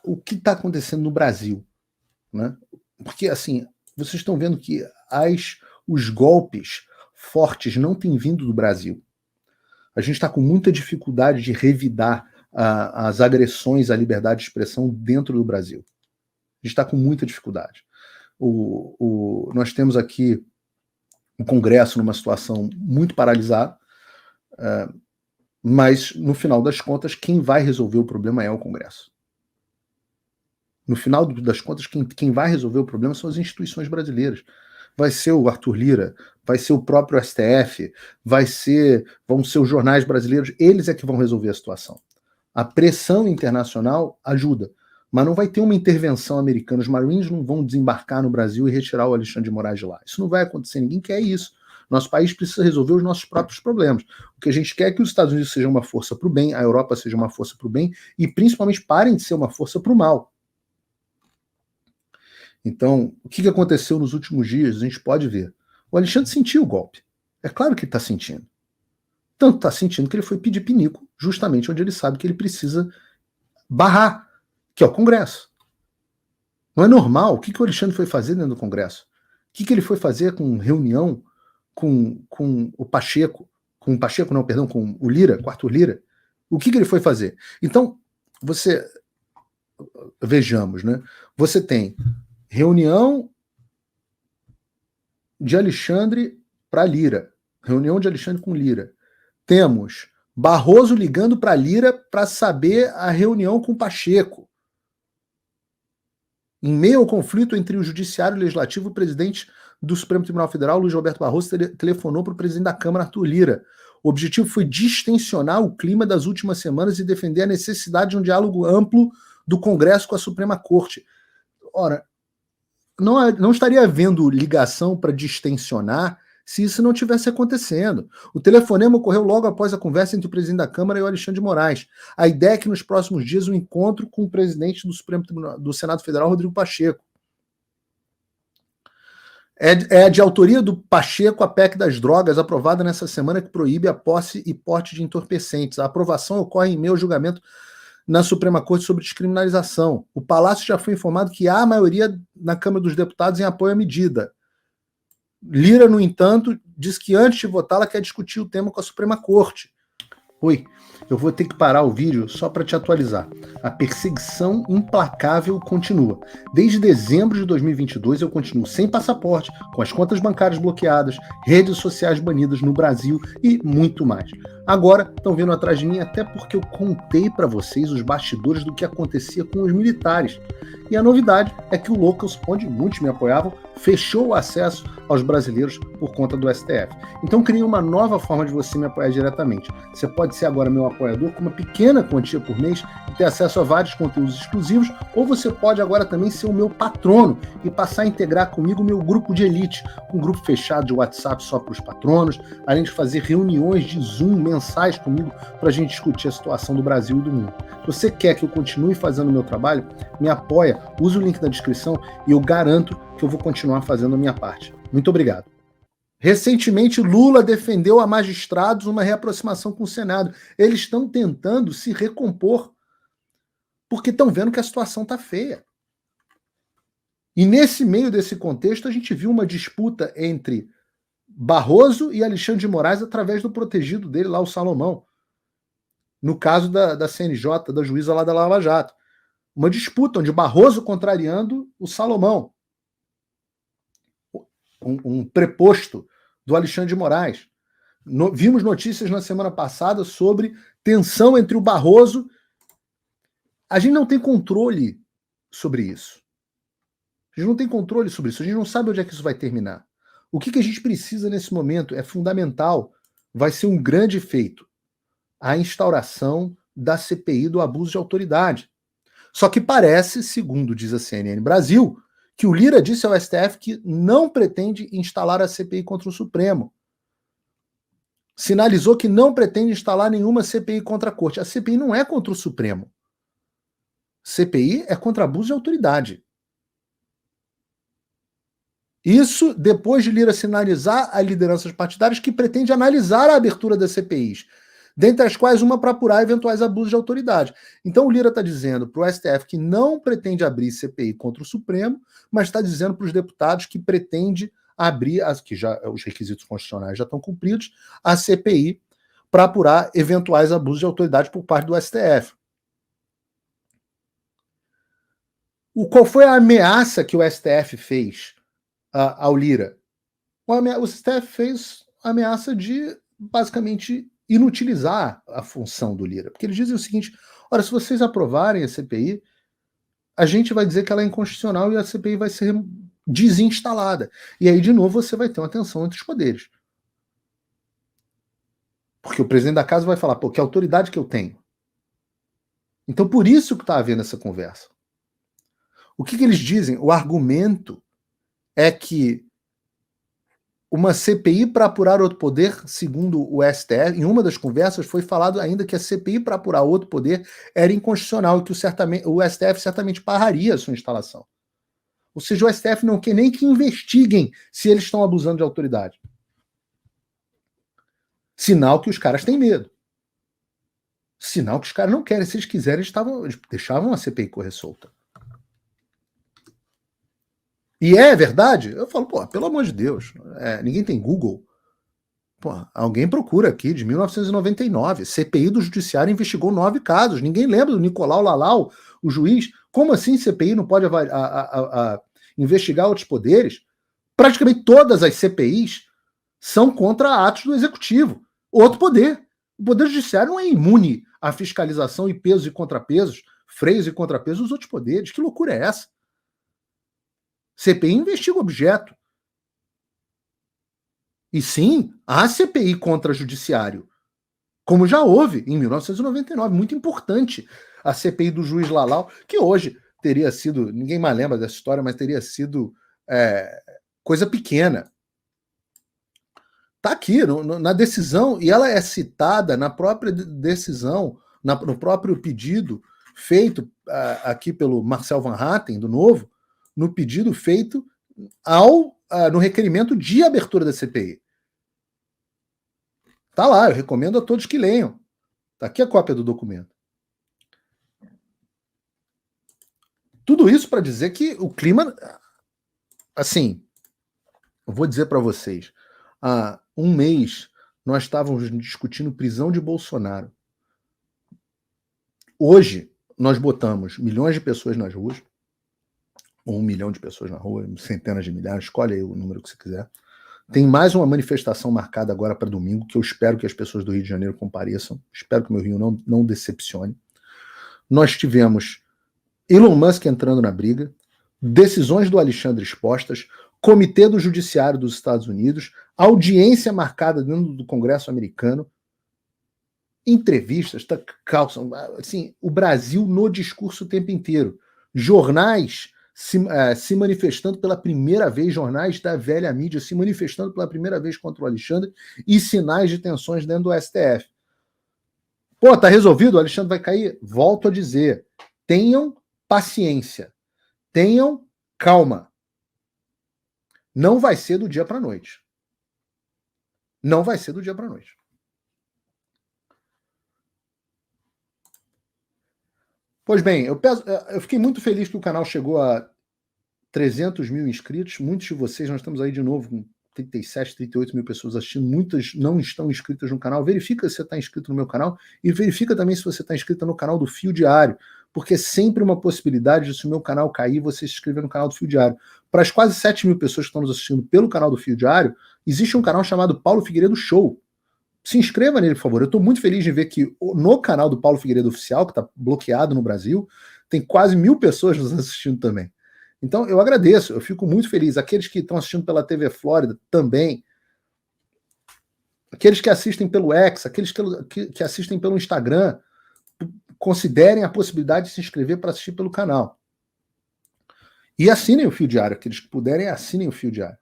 o que está acontecendo no Brasil, né? Porque, assim, vocês estão vendo que os golpes fortes não têm vindo do Brasil. A gente está com muita dificuldade de revidar as agressões à liberdade de expressão dentro do Brasil. A gente está com muita dificuldade. Nós temos aqui o Congresso numa situação muito paralisada, mas, no final das contas, quem vai resolver o problema é o Congresso. No final das contas, quem vai resolver o problema são as instituições brasileiras. Vai ser o Arthur Lira, vai ser o próprio STF, vão ser os jornais brasileiros, eles é que vão resolver a situação. A pressão internacional ajuda, mas não vai ter uma intervenção americana. Os Marines não vão desembarcar no Brasil e retirar o Alexandre de Moraes de lá. Isso não vai acontecer, ninguém quer isso. Nosso país precisa resolver os nossos próprios problemas. O que a gente quer é que os Estados Unidos sejam uma força para o bem, a Europa seja uma força para o bem, e principalmente parem de ser uma força para o mal. Então, o que aconteceu nos últimos dias, a gente pode ver. O Alexandre sentiu o golpe. É claro que ele está sentindo. Tanto está sentindo que ele foi pedir pinico, justamente onde ele sabe que ele precisa barrar, que é o Congresso. Não é normal. O que o Alexandre foi fazer dentro do Congresso? O que ele foi fazer com reunião com o Pacheco? Com o Lira, com o Arthur Lira? O que ele foi fazer? Então, vejamos, né? Você tem reunião de Alexandre para Lira. Reunião de Alexandre com Lira. Temos Barroso ligando para Lira para saber a reunião com Pacheco. Em meio ao conflito entre o Judiciário e o Legislativo, o presidente do Supremo Tribunal Federal, Luiz Roberto Barroso, telefonou para o presidente da Câmara, Arthur Lira. O objetivo foi distensionar o clima das últimas semanas e defender a necessidade de um diálogo amplo do Congresso com a Suprema Corte. Ora, não estaria havendo ligação para distensionar se isso não tivesse acontecendo. O telefonema ocorreu logo após a conversa entre o presidente da Câmara e o Alexandre de Moraes. A ideia é que nos próximos dias um encontro com o presidente do Supremo Tribunal, do Senado Federal, Rodrigo Pacheco. É de autoria do Pacheco a PEC das drogas, aprovada nessa semana, que proíbe a posse e porte de entorpecentes. A aprovação ocorre em meio ao julgamento na Suprema Corte sobre descriminalização. O Palácio já foi informado que há maioria na Câmara dos Deputados em apoio à medida. Lira, no entanto, diz que antes de votar ela quer discutir o tema com a Suprema Corte. Oi, eu vou ter que parar o vídeo só para te atualizar. A perseguição implacável continua. Desde dezembro de 2022 eu continuo sem passaporte, com as contas bancárias bloqueadas, redes sociais banidas no Brasil e muito mais. Agora estão vindo atrás de mim até porque eu contei para vocês os bastidores do que acontecia com os militares. E a novidade é que o Locals, onde muitos me apoiavam, fechou o acesso aos brasileiros por conta do STF. Então criei uma nova forma de você me apoiar diretamente. Você pode ser agora meu apoiador com uma pequena quantia por mês e ter acesso a vários conteúdos exclusivos, ou você pode agora também ser o meu patrono e passar a integrar comigo o meu grupo de elite, um grupo fechado de WhatsApp só para os patronos, além de fazer reuniões de Zoom mensais comigo para a gente discutir a situação do Brasil e do mundo. Se você quer que eu continue fazendo o meu trabalho, me apoia, use o link na descrição e eu garanto que eu vou continuar fazendo a minha parte. Muito obrigado. Recentemente, Lula defendeu a magistrados uma reaproximação com o Senado. Eles estão tentando se recompor porque estão vendo que a situação está feia. E nesse meio desse contexto, a gente viu uma disputa entre Barroso e Alexandre de Moraes através do protegido dele lá, o Salomão. No caso da CNJ, da juíza lá da Lava Jato. Uma disputa onde Barroso contrariando o Salomão. Um preposto do Alexandre de Moraes. Vimos notícias na semana passada sobre tensão entre o Barroso. A gente não tem controle sobre isso. A gente não tem controle sobre isso. A gente não sabe onde é que isso vai terminar. O que a gente precisa nesse momento é fundamental. Vai ser um grande feito. A instauração da CPI do abuso de autoridade. Só que parece, segundo diz a CNN Brasil, que o Lira disse ao STF que não pretende instalar a CPI contra o Supremo. Sinalizou que não pretende instalar nenhuma CPI contra a Corte. A CPI não é contra o Supremo. CPI é contra abuso de autoridade. Isso depois de Lira sinalizar a lideranças partidárias que pretende analisar a abertura das CPIs. dentre as quais uma para apurar eventuais abusos de autoridade. Então o Lira está dizendo para o STF que não pretende abrir CPI contra o Supremo, mas está dizendo para os deputados que pretende abrir, que já os requisitos constitucionais já estão cumpridos, a CPI para apurar eventuais abusos de autoridade por parte do STF. Qual foi a ameaça que o STF fez ao Lira? O STF fez a ameaça de, basicamente, inutilizar a função do Lira. Porque eles dizem o seguinte: olha, se vocês aprovarem a CPI, a gente vai dizer que ela é inconstitucional e a CPI vai ser desinstalada. E aí, de novo, você vai ter uma tensão entre os poderes. Porque o presidente da casa vai falar, pô, que autoridade que eu tenho? Então, por isso que está havendo essa conversa. O que eles dizem? O argumento é que uma CPI para apurar outro poder, segundo o STF, em uma das conversas foi falado ainda que a CPI para apurar outro poder era inconstitucional e que o STF certamente barraria a sua instalação. Ou seja, o STF não quer nem que investiguem se eles estão abusando de autoridade. Sinal que os caras têm medo. Sinal que os caras não querem. Se eles quiserem, eles deixavam a CPI correr solta. E é verdade? Eu falo, pô, pelo amor de Deus, ninguém tem Google. Pô, alguém procura aqui, de 1999, CPI do Judiciário investigou 9 casos. Ninguém lembra do Nicolau Lalau, o juiz. Como assim CPI não pode investigar outros poderes? Praticamente todas as CPIs são contra atos do Executivo. Outro poder. O Poder Judiciário não é imune à fiscalização e pesos e contrapesos, freios e contrapesos dos outros poderes. Que loucura é essa? CPI investiga o objeto. E sim, há CPI contra o Judiciário, como já houve em 1999, muito importante. A CPI do juiz Lalau, que hoje teria sido, ninguém mais lembra dessa história, mas teria sido coisa pequena. Está aqui na decisão, e ela é citada na própria decisão, no próprio pedido feito aqui pelo Marcel Van Hatten, do Novo, no pedido feito no requerimento de abertura da CPI. Tá lá, eu recomendo a todos que leiam. Tá aqui a cópia do documento. Tudo isso para dizer que o clima, assim, eu vou dizer para vocês, há um mês nós estávamos discutindo prisão de Bolsonaro. Hoje nós botamos milhões de pessoas nas ruas, ou 1 milhão de pessoas na rua, centenas de milhares, escolhe aí o número que você quiser. Tem mais uma manifestação marcada agora para domingo, que eu espero que as pessoas do Rio de Janeiro compareçam. Espero que o meu Rio não decepcione. Nós tivemos Elon Musk entrando na briga, decisões do Alexandre expostas, Comitê do Judiciário dos Estados Unidos, audiência marcada dentro do Congresso americano, entrevistas, Carlson, assim, o Brasil no discurso o tempo inteiro. Jornais se manifestando pela primeira vez, jornais da velha mídia se manifestando pela primeira vez contra o Alexandre e sinais de tensões dentro do STF. Pô, tá resolvido? O Alexandre vai cair? Volto a dizer, tenham paciência, tenham calma. Não vai ser do dia para a noite. Não vai ser do dia para a noite. Pois bem, eu fiquei muito feliz que o canal chegou a 300 mil inscritos. Muitos de vocês, nós estamos aí de novo com 37, 38 mil pessoas assistindo. Muitas não estão inscritas no canal. Verifica se você está inscrito no meu canal e verifica também se você está inscrito no canal do Fio Diário, porque é sempre uma possibilidade de, se o meu canal cair, você se inscrever no canal do Fio Diário. Para as quase 7 mil pessoas que estão nos assistindo pelo canal do Fio Diário, existe um canal chamado Paulo Figueiredo Show. Se inscreva nele, por favor. Eu estou muito feliz de ver que no canal do Paulo Figueiredo Oficial, que está bloqueado no Brasil, tem quase 1.000 pessoas nos assistindo também. Então, eu agradeço, eu fico muito feliz. Aqueles que estão assistindo pela TV Flórida também. Aqueles que assistem pelo X, aqueles que assistem pelo Instagram, considerem a possibilidade de se inscrever para assistir pelo canal. E assinem o Fio Diário. Aqueles que puderem, assinem o Fio Diário.